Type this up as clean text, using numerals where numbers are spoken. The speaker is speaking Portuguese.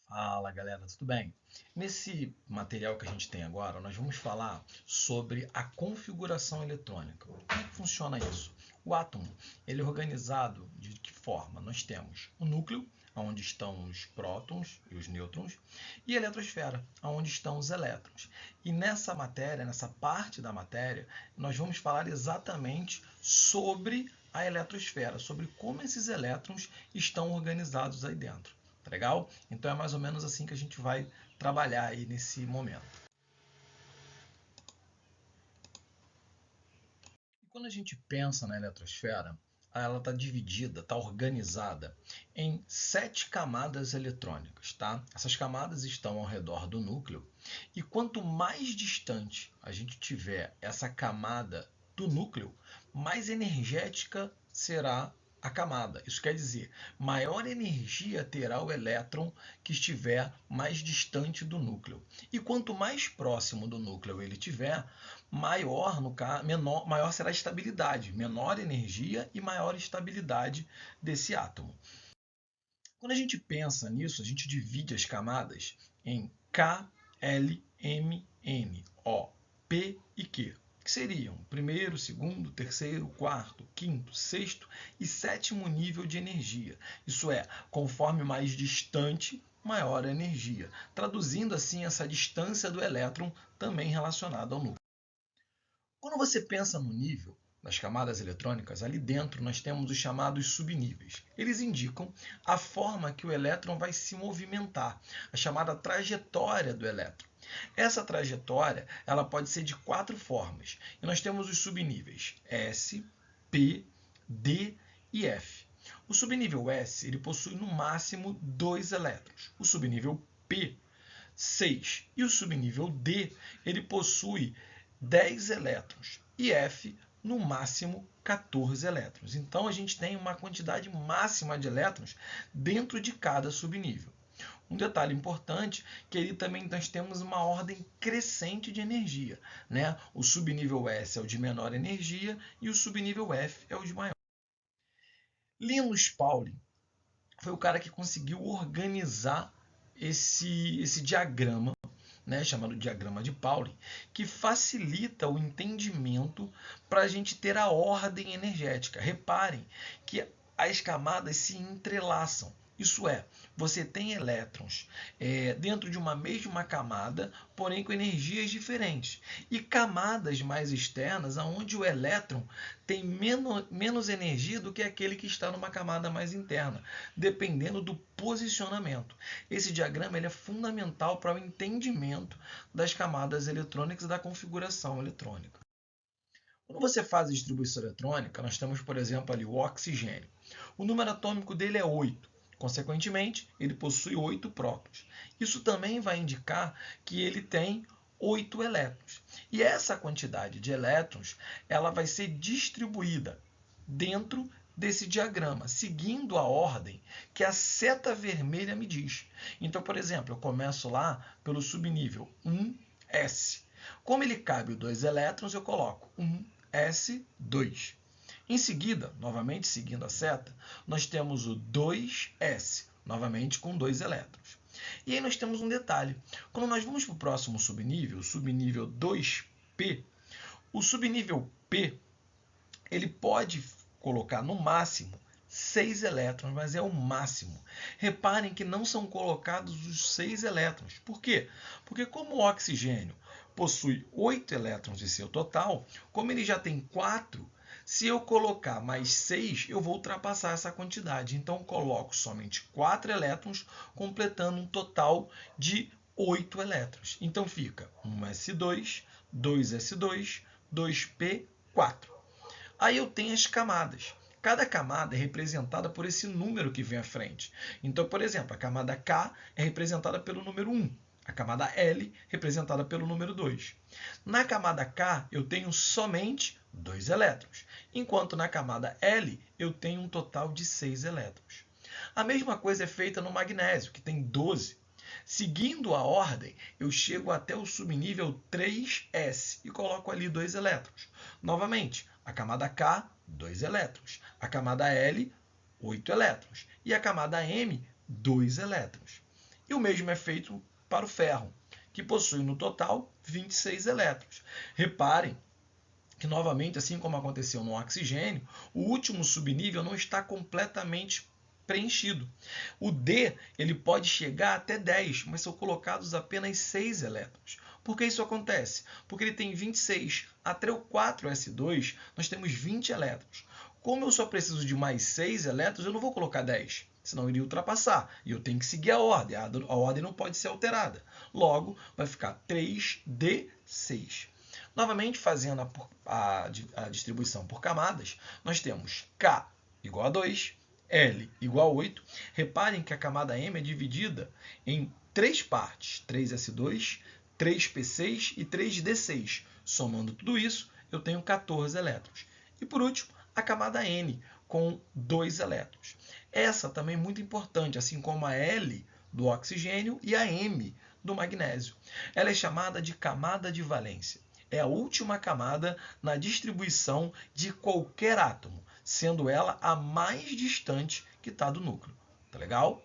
Fala galera, tudo bem? Nesse material que a gente tem agora, nós vamos falar sobre a configuração eletrônica. Como é que funciona isso? O átomo, ele é organizado de que forma? Nós temos o núcleo, onde estão os prótons e os nêutrons, e a eletrosfera, onde estão os elétrons. E nessa matéria, nessa parte da matéria, nós vamos falar exatamente sobre a eletrosfera, sobre como esses elétrons estão organizados aí dentro. Tá legal? Então é mais ou menos assim que a gente vai trabalhar aí nesse momento. E quando a gente pensa na eletrosfera, ela está dividida, está organizada em 7 camadas eletrônicas, tá? Essas camadas estão ao redor do núcleo e quanto mais distante a gente tiver essa camada do núcleo, mais energética será a camada. Isso quer dizer, maior energia terá o elétron que estiver mais distante do núcleo. E quanto mais próximo do núcleo ele tiver, maior será a estabilidade, menor energia e maior estabilidade desse átomo. Quando a gente pensa nisso, a gente divide as camadas em K, L, M, N, O, P e Q, que seriam primeiro, segundo, terceiro, quarto, quinto, sexto e sétimo nível de energia. Isso é, conforme mais distante, maior a energia, traduzindo assim essa distância do elétron também relacionada ao núcleo. Quando você pensa no nível das camadas eletrônicas, ali dentro nós temos os chamados subníveis. Eles indicam a forma que o elétron vai se movimentar, a chamada trajetória do elétron. Essa trajetória ela pode ser de 4 formas. E nós temos os subníveis S, P, D e F. O subnível S ele possui no máximo 2 elétrons. O subnível P, 6. E o subnível D ele possui 10 elétrons e F no máximo 14 elétrons. Então a gente tem uma quantidade máxima de elétrons dentro de cada subnível. Um detalhe importante que ali também nós temos uma ordem crescente de energia, né? O subnível S é o de menor energia e o subnível F é o de maior. Linus Pauling foi o cara que conseguiu organizar esse diagrama, né, chamado diagrama de Pauling, que facilita o entendimento para a gente ter a ordem energética. Reparem que as camadas se entrelaçam. Isso é, você tem elétrons dentro de uma mesma camada, porém com energias diferentes. E camadas mais externas, onde o elétron tem menos energia do que aquele que está numa camada mais interna, dependendo do posicionamento. Esse diagrama ele é fundamental para o entendimento das camadas eletrônicas e da configuração eletrônica. Quando você faz a distribuição eletrônica, nós temos, por exemplo, ali o oxigênio. O número atômico dele é 8. Consequentemente, ele possui 8 prótons. Isso também vai indicar que ele tem 8 elétrons. E essa quantidade de elétrons ela vai ser distribuída dentro desse diagrama, seguindo a ordem que a seta vermelha me diz. Então, por exemplo, eu começo lá pelo subnível 1s. Como ele cabe 2 elétrons, eu coloco 1s2. Em seguida, novamente seguindo a seta, nós temos o 2s, novamente com 2 elétrons. E aí nós temos um detalhe. Quando nós vamos para o próximo subnível, o subnível 2p, o subnível P ele pode colocar no máximo 6 elétrons, mas é o máximo. Reparem que não são colocados os 6 elétrons. Por quê? Porque como o oxigênio possui 8 elétrons de seu total, como ele já tem 4, se eu colocar mais 6, eu vou ultrapassar essa quantidade. Então, coloco somente 4 elétrons, completando um total de 8 elétrons. Então, fica 1s2, 2s2, 2p4. Aí eu tenho as camadas. Cada camada é representada por esse número que vem à frente. Então, por exemplo, a camada K é representada pelo número 1. A camada L representada pelo número 2. Na camada K, eu tenho somente 2 elétrons, enquanto na camada L eu tenho um total de 6 elétrons. A mesma coisa é feita no magnésio, que tem 12. Seguindo a ordem, eu chego até o subnível 3s e coloco ali 2 elétrons. Novamente, a camada K, 2 elétrons. A camada L, 8 elétrons. E a camada M, 2 elétrons. E o mesmo é feito para o ferro, que possui no total 26 elétrons. Reparem que, novamente, assim como aconteceu no oxigênio, o último subnível não está completamente preenchido. O D ele pode chegar até 10, mas são colocados apenas 6 elétrons. Por que isso acontece? Porque ele tem 26. Até o 4s2, nós temos 20 elétrons. Como eu só preciso de mais 6 elétrons, eu não vou colocar 10, senão iria ultrapassar. E eu tenho que seguir a ordem. A ordem não pode ser alterada. Logo, vai ficar 3d6. Novamente, fazendo a distribuição por camadas, nós temos K igual a 2, L igual a 8. Reparem que a camada M é dividida em 3 partes, 3s2, 3p6 e 3d6. Somando tudo isso, eu tenho 14 elétrons. E por último, a camada N, com 2 elétrons. Essa também é muito importante, assim como a L do oxigênio e a M do magnésio. Ela é chamada de camada de valência. É a última camada na distribuição de qualquer átomo, sendo ela a mais distante que está do núcleo. Tá legal?